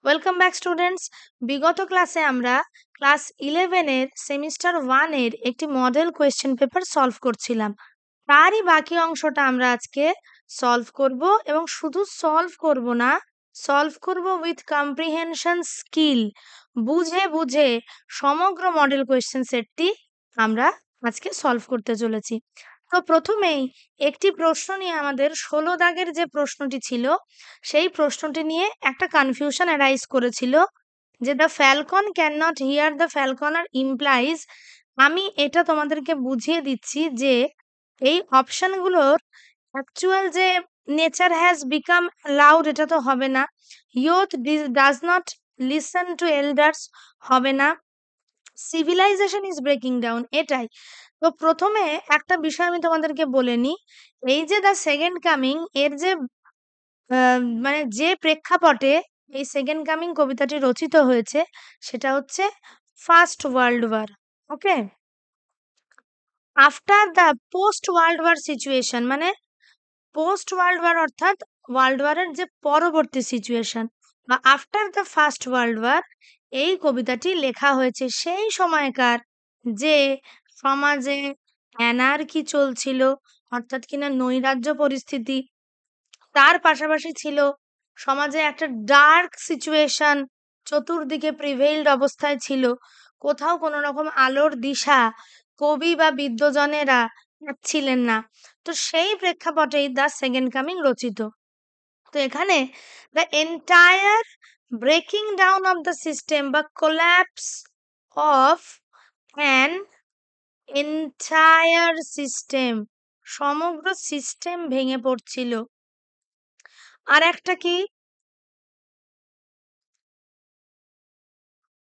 Welcome back students. বিগত ক্লাসে আমরা ক্লাস 11 এর সেমিস্টার 1 এর একটি মডেল কোয়েশ্চেন পেপার সলভ করছিলাম। তারই বাকি অংশটা আমরা আজকে সলভ করব, এবং শুধু সলভ করব না, সলভ করব উইথ কম্প্রিহেনশন স্কিল। বুঝে বুঝে সমগ্র মডেল কোয়েশ্চেন সেটটি আমরা আজকে সলভ করতে চলেছি। তো প্রথমেই একটি প্রশ্ন নিয়ে, আমাদের 16 দাগের যে প্রশ্নটি ছিল সেই প্রশ্নটি নিয়ে একটা কনফিউশন অ্যারাইজ করেছিল, যে the Falcon can not here the ফ্যালকনার implies. আমি এটা তোমাদেরকে বুঝিয়ে দিচ্ছি যে এই অপশনগুলোর অ্যাকচুয়াল যে নেচার হ্যাজ বিকাম লাউড, এটা তো হবে না। Youth does not listen to elders হবে না। সিভিলাইজেশন ইজ ব্রেকিং ডাউন, এটাই। তো প্রথমে একটা বিষয় আমি তোমাদেরকে বলে নিই। এই যে দ্য সেকেন্ড কামিং এর যে মানে যে প্রেক্ষাপটে এই সেকেন্ড কামিং কবিতাটি রচিত হয়েছে, সেটা হচ্ছে first world war. Okay, after the post world war situation, মানে পোস্ট ওয়ার্ল্ড ওয়ার অর্থাৎ ওয়ার্ল্ড ওয়ারের যে পরবর্তী সিচুয়েশন, বা after the first world war, এই কবিতাটি লেখা হয়েছে সেই সময়কার যে সমাজে অ্যানার্কি চলছিল, অর্থাৎ কিনা নৈরাজ্য পরিস্থিতি। তার পাশাপাশি ছিল সমাজে একটা ডার্ক সিচুয়েশন, চতুর্দিকে প্রিভেইলড অবস্থায় ছিল, কোথাও কোনো রকম আলোর দিশা কবি বা বিদ্বজনেরা পাচ্ছিলেন না। তো সেই প্রেক্ষাপটেই দ্য সেকেন্ড কামিং রচিত। তো এখানে the entire breaking down of the system বা collapse of an entire system, সমগ্র সিস্টেম ভেঙে পড়ছিল। আর একটা কি,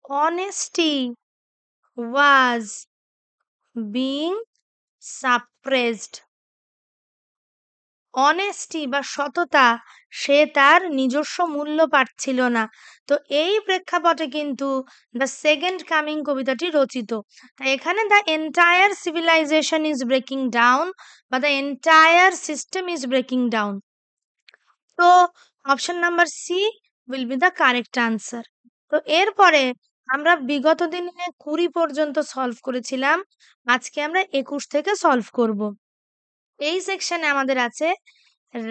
honesty was being suppressed। Honesty বা সততা, সে তার নিজস্ব মূল্য পাচ্ছিল না। তো এই প্রেক্ষাপটে কিন্তু দ্য সেকেন্ড কামিং কবিতাটি রচিত। তাই এখানে the entire civilization is breaking down বা the entire system is breaking down. তো option number C will be the correct answer. তো এরপরে আমরা বিগত দিনে 20 পর্যন্ত সলভ করেছিলাম, আজকে আমরা 21 থেকে সলভ করব। এই সেকশনে আমাদের আছে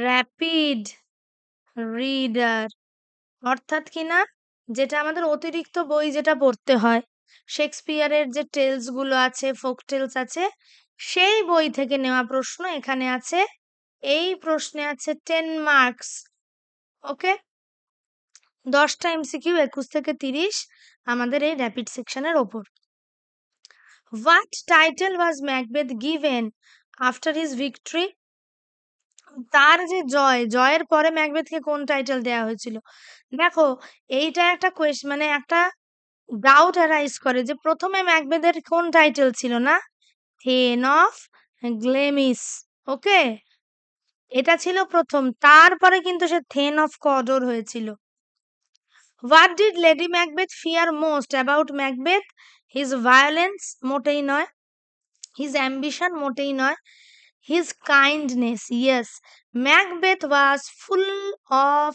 র্যাপিড রিডার, অর্থাৎ কিনা যেটা আমাদের অতিরিক্ত বই যেটা পড়তে হয়, শেক্সপিয়ারের যে টেলস গুলো আছে, ফোক টেলস আছে, সেই বই থেকে নেওয়া প্রশ্ন এখানে আছে। এই প্রশ্নে আছে 10 মার্কস। ওকে, 10টা এমসিকিউ, 21 থেকে 30 আমাদের এই র্যাপিড সেকশনের ওপর। What title was Macbeth given after his victory? তার যে জয়ের পরে ম্যাকবেথকে কোন টাইটেল দেয়া হয়েছিল? দেখো, এইটা একটা মানে একটা ডাউট অ্যারাইজ করে যে প্রথমে ম্যাকবেথের কোন টাইটেল ছিল না, থেন অফ গ্লেমিস। ওকে, এটা ছিল প্রথম, তারপরে কিন্তু সে থেন অফ কডর হয়েছিল। What did lady Macbeth fear most about Macbeth? His violence মোটেই নয়, হিজ অ্যাম্বিশন মোটেই নয়, his kindness. Yes, Macbeth was full of,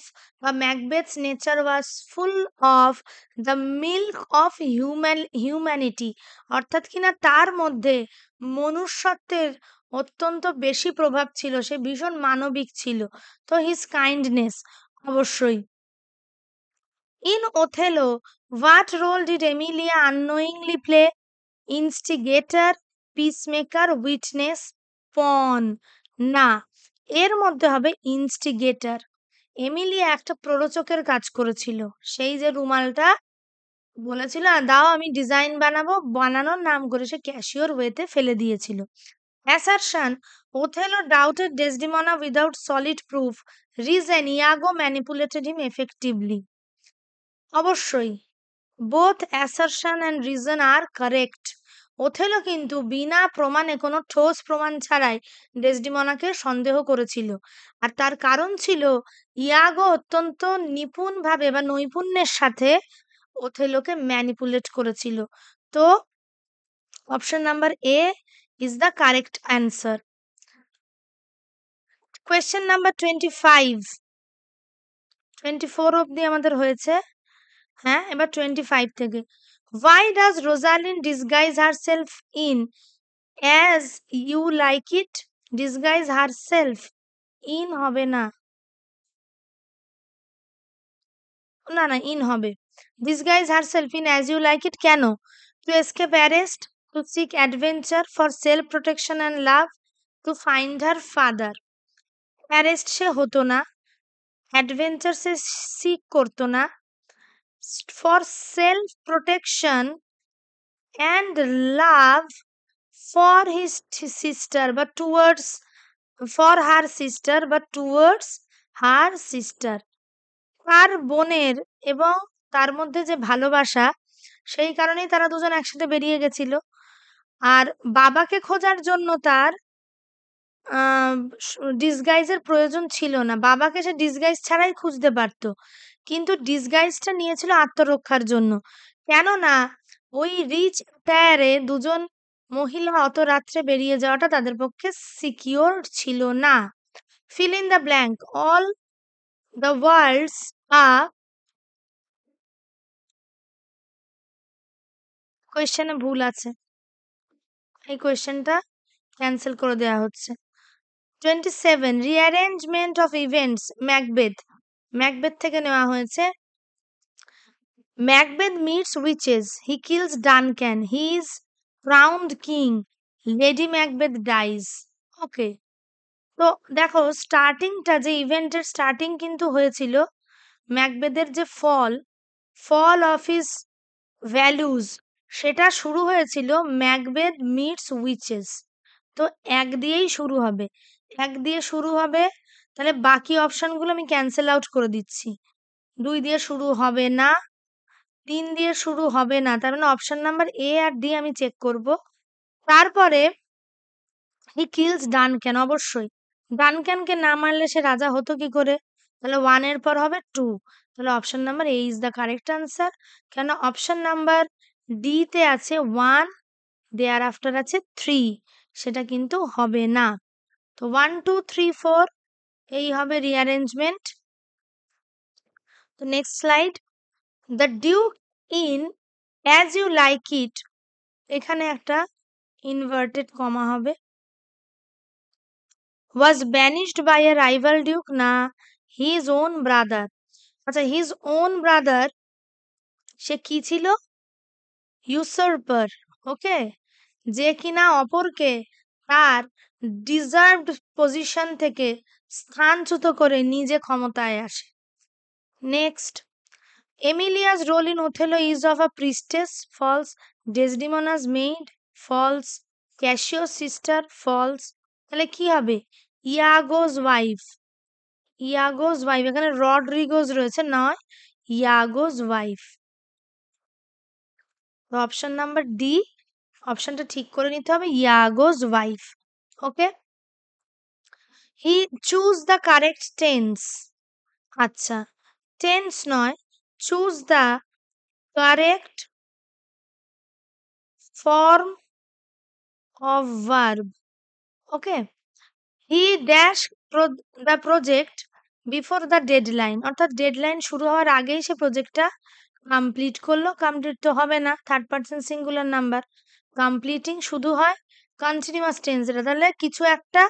Macbeth's nature was full of the milk of humanity, অর্থাৎ কিনা তার মধ্যে মনুষ্যত্বের অত্যন্ত বেশি প্রভাব ছিল, সে ভীষণ মানবিক ছিল। তো হিজ কাইন্ডনেস অবশ্যই। In Othello, what role did Emilia unknowingly play? Instigator, peacemaker, witness, পন? না, এর মধ্যে হবে ইনস্টিগেটর। এমিলিয়া একটা প্ররোচকের কাজ করেছিল, সেই যে রুমালটা বলেছিল দাও আমি ডিজাইন বানাবো, বানানোর নাম করে সে ক্যাশিওর ওয়েতে ফেলে দিয়েছিল। Assertion, Othello doubted Desdemona without solid proof, reason Iago manipulated him effectively. অবশ্যই both assertion and reason are correct. Othello কিন্তু বিনা প্রমাণে, কোনো ঠোস প্রমাণ ছাড়াই ডেসডিমোনাকে সন্দেহ করেছিল, আর তার কারণ ছিল ইয়াগো অত্যন্ত নিপুণভাবে বা নৈপুণ্যের সাথে ওথেলোকে ম্যানিপুলেট করেছিল। তো option number A is the correct answer. Question number 25, 24 অব্দি আমাদের হয়েছে। হ্যাঁ, এবার 25 থেকে। Why does Rosalind disguise herself in as you like it? Disguise herself in হবে না, না না ইন হবে। Disguise herself in as you like it কেন? To escape arrest, to seek adventure, for self protection and love, to find her father. Arrest সে হতো না, adventure সে সিক করতো না, for self protection and love for his sister বা towards, for her sister বা towards her sister, তার বোনের এবং তার মধ্যে যে ভালোবাসা, সেই কারণেই তারা দুজন একসাথে বেরিয়ে গেছিল। আর বাবাকে খোঁজার জন্য তার ডিসগাইজের প্রয়োজন ছিল না, বাবাকে সে ডিসগাইজ ছাড়াই খুঁজতে পারতো, কিন্তু ডিসগাইজটা নিয়েছিল আত্মরক্ষার জন্য। কেননা ওই রিচ টায়ারে দুজন মহিলা অত রাত্রে বেরিয়ে যাওয়াটা তাদের পক্ষে সিকিওর ছিল না। Fill in the blank, all the worlds কোয়েশ্চেনে ভুল আছে, এই কোয়েশ্চেনটা ক্যান্সেল করে দেওয়া হচ্ছে। 27 rearrangement of events, Macbeth, Macbeth থেকে নেওয়া হয়েছে। Macbeth meets witches, he kills Duncan, he is crowned king, lady Macbeth dies. Okay, তো দেখো স্টার্টিংটা, যে ইভেন্টের স্টার্টিং কিন্তু হয়েছিল ম্যাকবেথের যে ফল, ফল অফ হিজ ভ্যালুজ, সেটা শুরু হয়েছিল ম্যাকবেথ মিটস উইচেস। তো এক দিয়েই শুরু হবে, এক দিয়ে শুরু হবে, তাহলে বাকি অপশনগুলো আমি ক্যান্সেল আউট করে দিচ্ছি। 2 দিয়ে শুরু হবে না, 3 দিয়ে শুরু হবে না, তার মানে অপশন নাম্বার এ আর ডি আমি চেক করব। তারপরে হি কিলস ডানক্যান, অবশ্যই ডানক্যানকে না মারলে সে রাজা হতো কি করে? তাহলে 1 এর পর হবে 2, তাহলে option number A is the correct answer. কেন অপশন নাম্বার ডি তে আছে 1, দেয়ার আফটার আছে 3, সেটা কিন্তু হবে না। তো 1 2 3 4 এই হবে রিঅ্যারেঞ্জমেন্ট। তো next slide, the duke in as you like it, এখানে একটা ইনভার্টেড কমা হবে। Was banished by a rival duke, না হিজ ওন ব্রাদার। আচ্ছা, হিজ ওন ব্রাদার সে কি ছিল? ইউসার্পার। ওকে, যে কিনা অপরকে তার ডিজার্ভড পজিশন থেকে স্থানচ্যুত করে নিজে ক্ষমতায় আসে। Next, Emilia's role in Othello is of a priestess, false. Desdemona's maid, false. Cassio's sister, false. তাহলে কি হবে? ইয়াগোস ওয়াইফ, ইয়াগোস ওয়াইফ, এখানে রডরিগোস রয়েছে, নয় ইয়াগোস ওয়াইফ। তো অপশন নাম্বার ডি, অপশনটা ঠিক করে নিতে হবে, Iago's wife. Okay, he choose the correct tense. আচ্ছা, টেন্স নয়, choose the correct form of verb. Okay, he dash the project before the deadline, অর্থাৎ ডেডলাইন শুরু হওয়ার আগেই সে প্রজেক্টটা কমপ্লিট করলো। কমপ্লিট তো হবে না, third person singular number, completing শুধু হয় কন্টিনিউয়াস টেন্স, এটা তাহলে কিছু একটা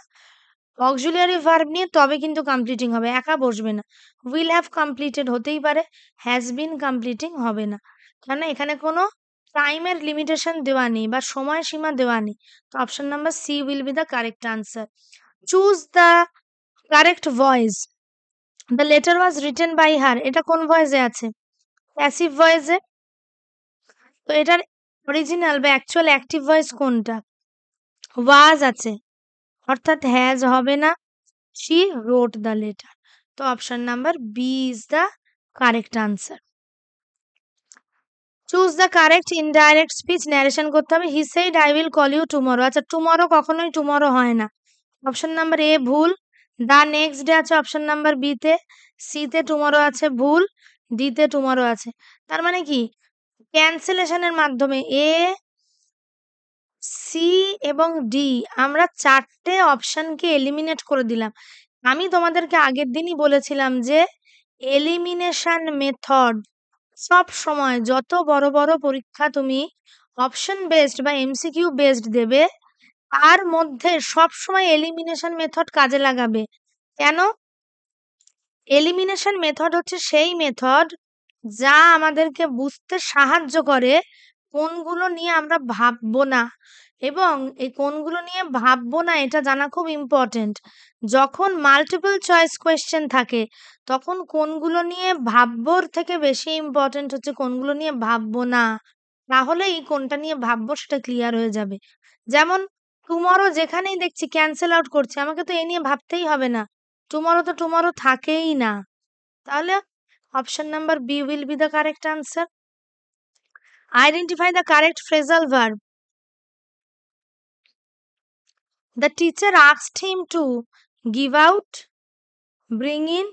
অক্সিলিয়ারি ভার্ব নিয়ে তবে কিন্তু কমপ্লিটিং হবে, একা বসবে না। উইল হ্যাভ কমপ্লিটেড হতেই পারে, হ্যাজ বিন কমপ্লিটিং হবে না, কারণ এখানে কোনো টাইমের লিমিটেশন দেওয়া নেই বা সময়সীমা দেওয়া নেই। তো option number C will be the correct answer. Choose the correct voice, the letter was written by her, এটা কোন ভয়েসে আছে? প্যাসিভ ভয়েসে। তো এটার অরিজিনাল বা অ্যাকচুয়াল অ্যাক্টিভ ভয়েস কোনটা? ওয়াজ আছে, অর্থাৎ হ্যাজ হবে না, she wrote the letter. তো option number B is the correct answer. Choose the correct indirect speech, narration করতে হবে। He said I will call you tomorrow, আচ্ছা টুমরো কখনোই টুমরো হয় না, অপশন নাম্বার এ ভুল। দ্য নেক্সট ডে আছে option number B তে, C তে টুমরো আছে ভুল, ডি তে টুমরো আছে। তার মানে কি ক্যান্সেলেশনের মাধ্যমে এ, সি এবং ডি আমরা 4টে অপশনকে এলিমিনেট করে দিলাম। আমি তোমাদেরকে আগের দিনই বলেছিলাম যে এলিমিনেশন মেথড সব সময় যত বড় বড় পরীক্ষা তুমি অপশন বেসড বা এমসিকিউ বেসড দেবে, তার মধ্যে সব সময় এলিমিনেশন মেথড কাজে লাগাবে। কেন? এলিমিনেশন মেথড হচ্ছে সেই মেথড যা আমাদেরকে বুঝতে সাহায্য করে কোনগুলো নিয়ে আমরা ভাববো না, এবং এই কোনগুলো নিয়ে ভাববো না এটা জানা খুব ইম্পর্টেন্ট। যখন মাল্টিপল চয়েস কোয়েশ্চেন থাকে তখন কোনগুলো নিয়ে ভাববোর থেকে বেশি ইম্পর্টেন্ট হচ্ছে কোনগুলো নিয়ে ভাববো না। তাহলেই কোনটা নিয়ে ভাববো সেটা ক্লিয়ার হয়ে যাবে। যেমন টুমরো যেখানেই দেখছি ক্যান্সেল আউট করছে, আমাকে তো এ নিয়ে ভাবতেই হবে না। টুমরো তো টুমরো থাকেই না। তাহলে option number B will be the correct answer. Identify the correct phrasal verb. The teacher asked him to give out, bring in,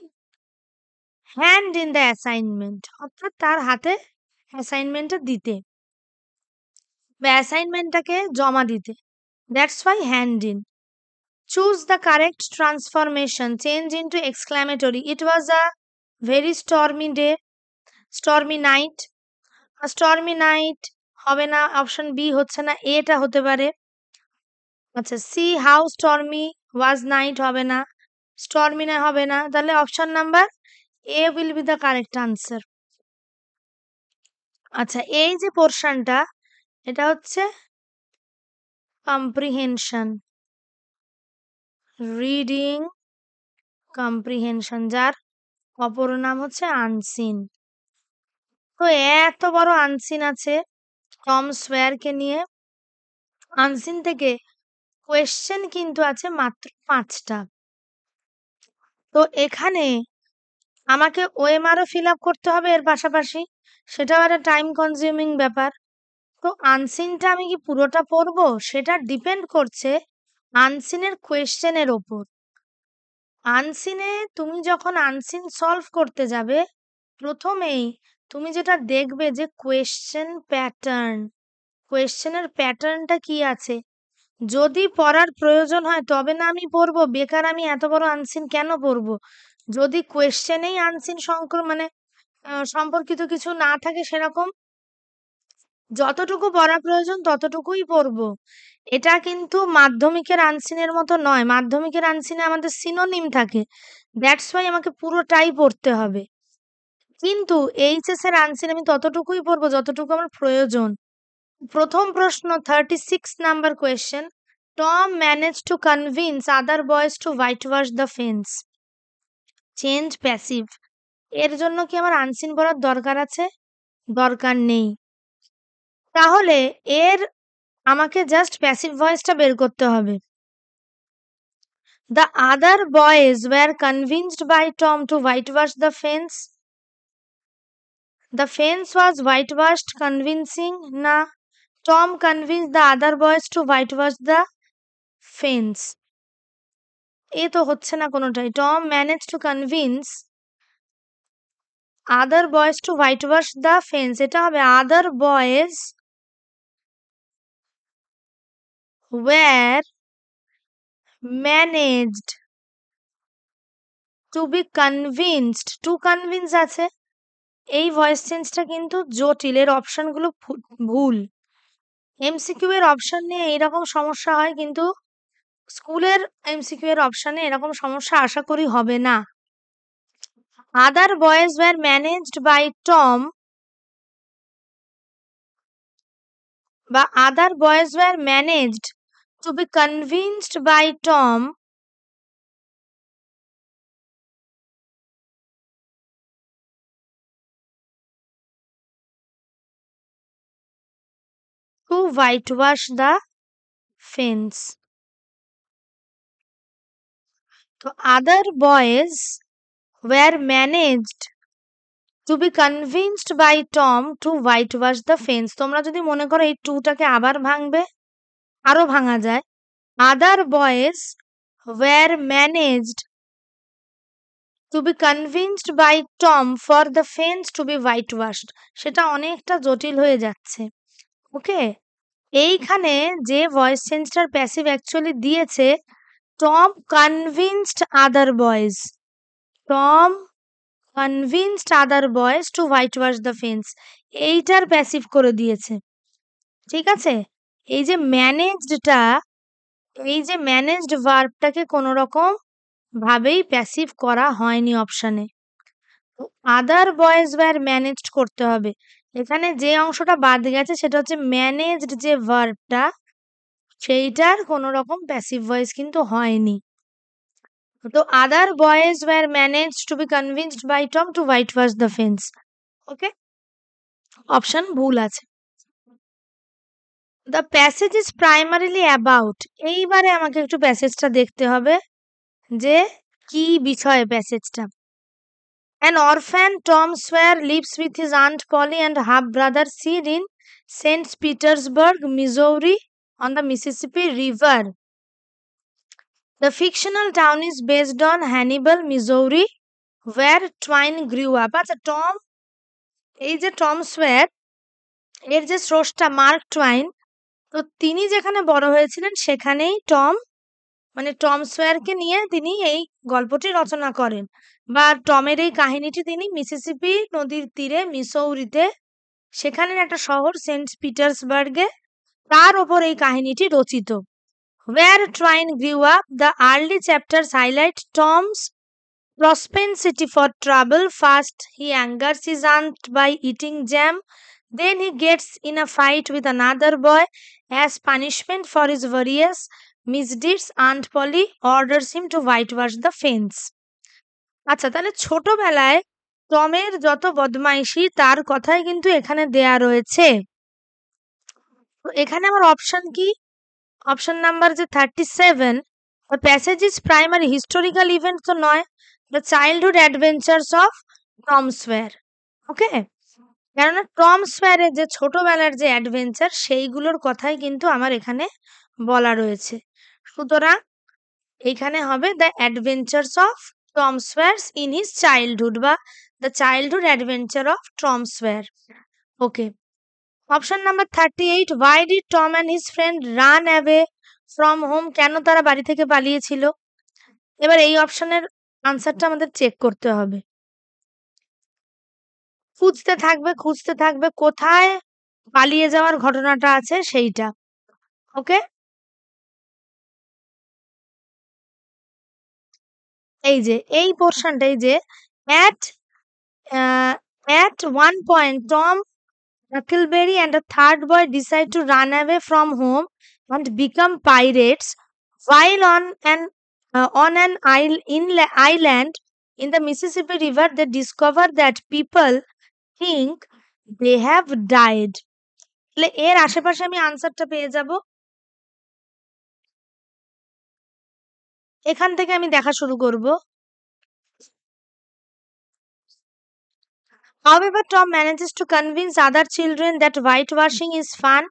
hand in the assignment. অর্থাৎ তার হাতে অ্যাসাইনমেন্টটা দিতে বা অ্যাসাইনমেন্টটাকে জমা দিতে। That's why hand in. Choose the correct transformation. Change into exclamatory. It was a very stormy day, stormy night. A stormy night হবে না, option B হচ্ছে না, এটা হতে পারে। আচ্ছা, C how stormy was night হবে না, স্টর্মি না হবে না, তাহলে option number A will be the correct answer. আচ্ছা, এই যে পোর্শনটা এটা হচ্ছে কম্প্রিহেনশন, রিডিং কম্প্রিহেনশন, যার অপর নাম হচ্ছে আনসিন। তো এত বড় আনসিন আছে টম সোয়ারকে নিয়ে। আনসিন থেকে কোয়েশ্চেন কিন্তু আছে মাত্র 5টা। তো এখানে আমাকে ওএমআরও ফিল আপ করতে হবে এর পাশাপাশি, সেটাও একটা টাইম কনজিউমিং ব্যাপার। তো আনসিনটা আমি কি পুরোটা পড়বো সেটা ডিপেন্ড করছে আনসিনের কোয়েশ্চেনের ওপর। আনসিনে তুমি যখন আনসিন সলভ করতে যাবে প্রথমেই তুমি যেটা দেখবে যে কোয়েশ্চেন প্যাটার্ন, কোয়েশ্চেনের প্যাটার্নটা কি আছে। যদি পড়ার প্রয়োজন হয় তবে না আমি পড়বো, বেকার আমি এত বড় আনসিন কেন পড়বো। যদি কোয়েশ্চেনেই আনসিন মানে সম্পর্কিত কিছু না থাকে সেরকম, যতটুকু পড়া প্রয়োজন ততটুকুই পড়বো। এটা কিন্তু মাধ্যমিকের আনসিনের মতো নয়। মাধ্যমিকের আনসিনে আমাদের সিনোনিম থাকে, দ্যাটস ওয়াই আমাকে পুরোটাই পড়তে হবে। কিন্তু এইচএস এর আনসিন আমি ততটুকুই পড়বো যতটুকু আমার প্রয়োজন। প্রথম প্রশ্ন 36 number question, Tom manage to convince other boys to white wash the fence. Change passive, এর জন্য কি আমার আনসিন পড়ার দরকার আছে? দরকার নেই। তাহলে এর আমাকে জাস্ট প্যাসিভ ভয়েসটা বের করতে হবে। The other boys were convinced by Tom to whitewash the fence. The fence was whitewashed convincing না, Tom convinced the other boys to whitewash the fence. এ তো হচ্ছে না কোনোটাই। Tom managed to convince other boys to whitewash the fence, এটা হবে other boys were managed to be convinced, to convince আছে। এই voice চেঞ্জটা কিন্তু জটিল, এর অপশনগুলো ভুল। এমসিকিউ এর অপশন নিয়ে এইরকম সমস্যা হয়, কিন্তু স্কুলের এমসিকিউ এর অপশনে এরকম সমস্যা আশা করি হবে না। Other boys were managed by Tom বা other boys were managed to be convinced by Tom to white wash the fence. তো other boys were managed to be convinced by Tom to white wash the fence. তোমরা যদি মনে করো এই টুটাকে আবার ভাঙবে, আরো ভাঙা যায়। Other boys were managed to be convinced by Tom for the fence to be whitewashed, সেটা অনেকটা জটিল হয়ে যাচ্ছে। ওকে, এইখানে যে ভয়েস চেঞ্জটার প্যাসিভ অ্যাকচুয়ালি দিয়েছে, Tom convinced other boys, Tom convinced other boys to white wash the fence, এইটার প্যাসিভ করে দিয়েছে। ঠিক আছে, এই যে ম্যানেজডটা, এই যে ম্যানেজড ভার্বটাকে কোনো রকম ভাবেই প্যাসিভ করা হয়নি অপশনে। আদার বয়েজ ওয়্যার ম্যানেজড করতে হবে। এখানে যে অংশটা বাদ গেছে সেটা হচ্ছে ম্যানেজড যে ভার্বটা, সেইটার কোনো রকম প্যাসিভ ভয়েস কিন্তু হয়নি। তো other boys were managed to be convinced by Tom to white wash the fence. Okay, option ভুল আছে। The passage is primarily about, এইবারে আমাকে একটু প্যাসেজটা দেখতে হবে যে কি বিষয়ে প্যাসেজটা। An orphan Tom Sawyer lives with his Aunt Polly and half-brother Sid in St. Petersburg, Missouri on the Mississippi River. The fictional town is based on Hannibal, Missouri, where Twain grew up. আচ্ছা, Tom, এই যে Tom সোয়ার, এর যে স্রষ্টা mark টুয়াইন, তো তিনি যেখানে বড় হয়েছিলেন সেখানেই টম, মানে টম সোয়ারকে নিয়ে তিনি এই গল্পটি রচনা করেন, বা টমের এই কাহিনীটি তিনি মিসিসিপি নদীর তীরে মিসৌরিতে, সেখানের একটা শহর সেন্ট পিটার্সবার্গে, তার ওপর এই কাহিনীটি রচিত। Where Twain grew up, the early chapters highlight Tom's propensity for trouble. First, he angers his aunt by eating jam. Then he gets in a fight with another boy. As punishment for his various misdeeds, Aunt Polly orders him to whitewash the fence. আচ্ছা, তাহলে ছোটবেলায় টমের যত বদমাইশি তার কথাই কিন্তু এখানে দেয়া রয়েছে। তো এখানে আমার অপশন কি? অপশন নাম্বার যে 37, the passage is primary historical event তো নয়, the childhood adventures of Tom Sawyer. ওকে, কেননা টম সোয়ারের যে ছোটবেলার যে অ্যাডভেঞ্চার সেইগুলোর কথাই কিন্তু আমার এখানে বলা রয়েছে। সুতরাং এখানে হবে the adventures of Tom Sawyers in his childhood, বা the childhood adventure of Tom Sawyer. Okay, option number 38, why did Tom and his friend run away from home? কেন তারা বাড়ি থেকে পালিয়েছিল? এবার এই অপশনের আনসারটা আমাদের চেক করতে হবে। খুঁজতে থাকবে কোথায় পালিয়ে যাওয়ার ঘটনাটা আছে সেইটা। ওকে, এই যে এই পোর্শনটা, এই যে at at one point Tom, Huckleberry and a third boy decide to run away from home and become pirates. While on an island in the Mississippi River, they discover that people think they have died. এর আশেপাশে আমি আনসারটা পেয়ে যাব। এখান থেকে আমি দেখা শুরু করব। However, Tom manages to convince other children that whitewashing is fun,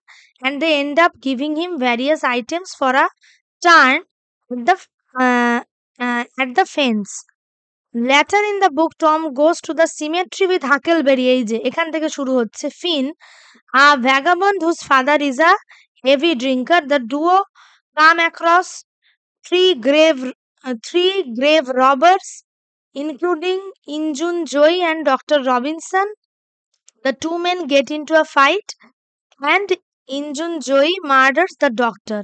and they end up giving him various items for a turn at the fence. Later in the book, Tom goes to the cemetery with Huckleberry. এই যে এখান থেকে শুরু হচ্ছে। Finn, a vagabond whose father is a heavy drinker. The duo come across three grave robbers, including Injun Joy and Dr. Robinson. The two men get into a fight, and Injun Joy murders the doctor.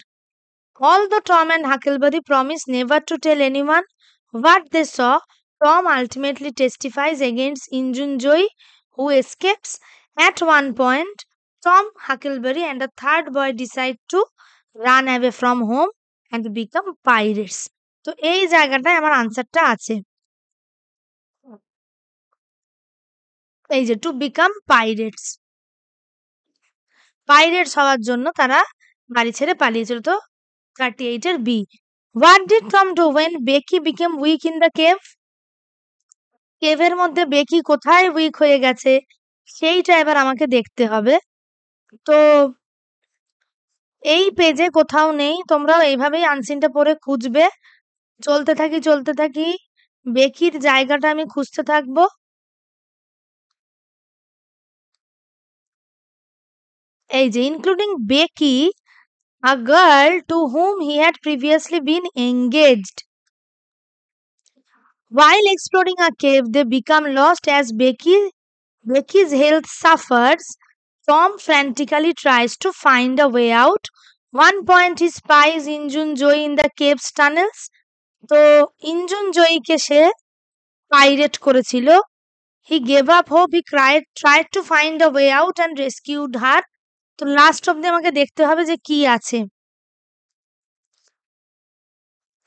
Although Tom and Huckleberry promise never to tell anyone what they saw, Tom ultimately testifies against Injun Joy, who escapes. At one point, Tom, Huckleberry, and a third boy decide to run away from home and become pirates. তো এই জায়গাটায় আমার আনসারটা আছে, এই যে to become pirates, pirates হওয়ার জন্য তারা বাড়ি ছেড়ে পালিয়েছিল। তো 38 এর B. What did Tom do when Becky became weak in the cave? কেভের মধ্যে বেকি কোথায় উইক হয়ে গেছে সেইটা এবার আমাকে দেখতে হবে। তো এই পেজে কোথাও নেই, তোমরাও এইভাবেই আনসিনটা পড়ে খুঁজবে। চলতে থাকি, বেকির জায়গাটা আমি খুঁজতে থাকবো। এই যে including Beki, a girl to whom he had previously been engaged. While exploring a cave, they become lost as Becky's health suffers. Tom frantically tries to find a way out. One point he spies Injun Joy in the cave's tunnels. তো ইঞ্জুন জয়ীকে সে pirate করেছিল. He gave up hope. He tried to find a way out and rescued her. তো last অব্দি আমাকে দেখতে হবে যে কি আছে.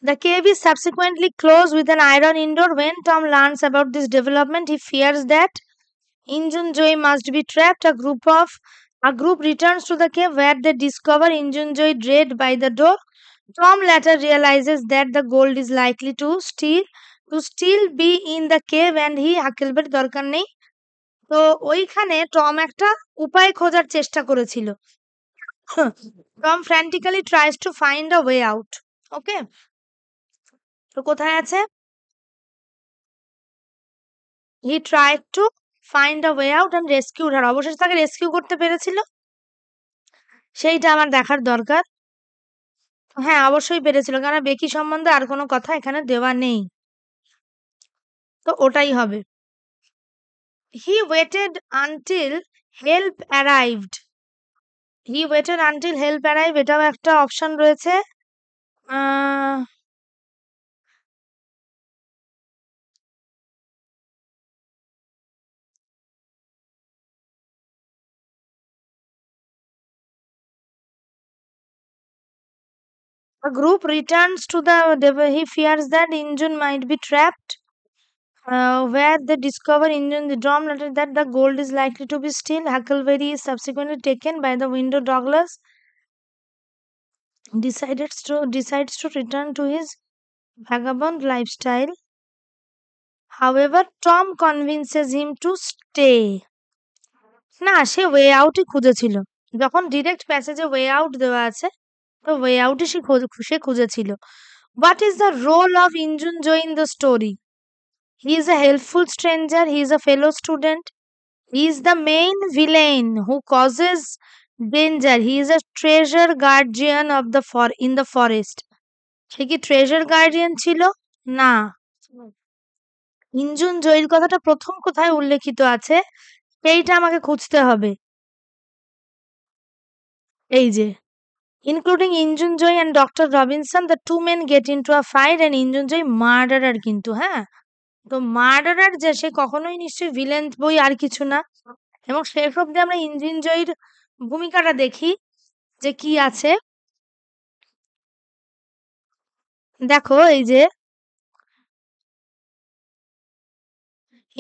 The cave is subsequently closed with an iron indoor. When Tom learns about this development, he fears that Injun Joy must be trapped. A group returns to the cave where they discover Injun Joy dead by the door. Tom later realizes that the gold is likely to still be in the cave and he হাকেলবের দরকার নেই. তো ওইখানে Tom একটা উপায় খোঁজার চেষ্টা করেছিল. Tom frantically tries to find a way out. ওকে, তো কোথায় আছে? He tried to find a way out and rescued her. অবশেষে তাকে রেস্কিউ করতে পেরেছিল, সেইটা আমার দেখার দরকার. হ্যাঁ, অবশ্যই পেরেছিল, কারণ বেকি সম্বন্ধে আর কোনো কথা এখানে দেওয়া নেই, তো ওটাই হবে. He waited until help arrived. এটাও একটা অপশন রয়েছে. A group returns to he fears that Injun might be trapped. Where they discover Injun the drum letter that the gold is likely to be still. Huckleberry is subsequently taken by the window. Douglas decides to return to his vagabond lifestyle. However, Tom convinces him to stay. না, সে way আউটই খুঁজেছিল. যখন direct প্যাসেজে way out দেওয়া আছে, তো way আউটই সে খুঁজেছিল. What is the role of Injun Joy in the story? He is a helpful stranger. He is a fellow student. He is the main villain who causes danger. He is a treasure guardian of in the forest. সে কি treasure guardian ছিল? না. ইঞ্জুন জয়ীর কথাটা প্রথম কোথায় উল্লেখিত আছে সেইটা আমাকে খুঁজতে হবে. এই যে, including Injun Joy and Dr. Robinson, the two men get into a fight and Injun Joy murderer কিন্তু, হ্যাঁ, তো মার্ডারার যে সে কখনোই নিশ্চয়ই ভিলেন বই আর কিছু না. এবং শেষ অব্দি আমরা ইঞ্জিন জয়ীর ভূমিকাটা দেখি যে কি আছে. দেখো এই যে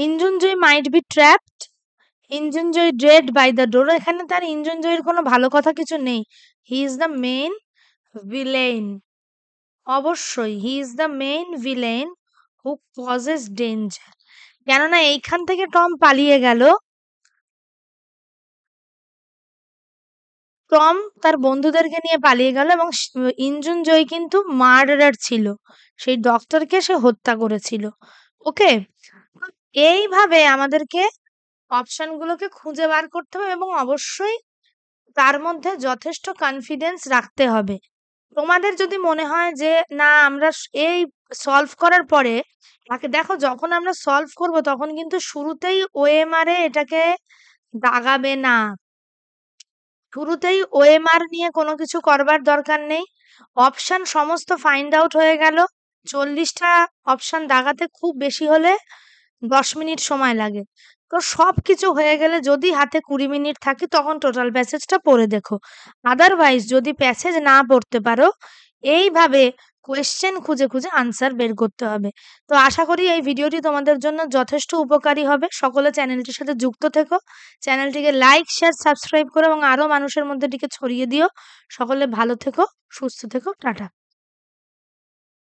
Injun Joe might be trapped, Injun Joe dead by the door. এখানে তার ইঞ্জুন জয়ের কোনো ভালো কথা কিছু নেই. He is the main villain. অবশ্যই he is the main villain who causes danger. কেননা এইখান থেকে টম পালিয়ে গেল. টম তার বন্ধুদেরকে নিয়ে পালিয়ে গেল এবং ইঞ্জুন জয় কিন্তু মার্ডারার ছিল, সেই ডক্টরকে সে হত্যা করেছিল. ওকে, এইভাবে আমাদেরকে অপশনগুলোকে খুঁজে বার করতে হবে এবং অবশ্যই তার মধ্যে যথেষ্ট কনফিডেন্স রাখতে হবে. তোমাদের যদি মনে হয় যে না আমরা এই সলভ করার পরে দেখো, যখন আমরা সলভ করব তখন কিন্তু শুরুতেই ওএমআর এ এটাকে দাগাবে না. শুরুতেই ওএমআর নিয়ে কোনো কিছু করবার দরকার নেই. অপশন সমস্ত ফাইন্ড আউট হয়ে গেল. 40টা অপশন দাগাতে খুব বেশি হলে 10 মিনিট সময় লাগে. তো সবকিছু হয়ে গেলে যদি হাতে 20 মিনিট থাকে তখন টোটাল প্যাসেজটা পড়ে দেখো. আদারওয়াইজ যদি প্যাসেজ না পড়তে পারো, এইভাবে কোয়েশ্চেন খুঁজে খুঁজে আনসার বের করতে হবে. তো আশা করি এই ভিডিওটি তোমাদের জন্য যথেষ্ট উপকারী হবে. সকলে চ্যানেলটির সাথে যুক্ত থেকো. চ্যানেলটিকে লাইক, শেয়ার, সাবস্ক্রাইব করো এবং আরো মানুষের মধ্যে এটিকে ছড়িয়ে দিও. সকলে ভালো থেকো, সুস্থ থেকো. টাটা.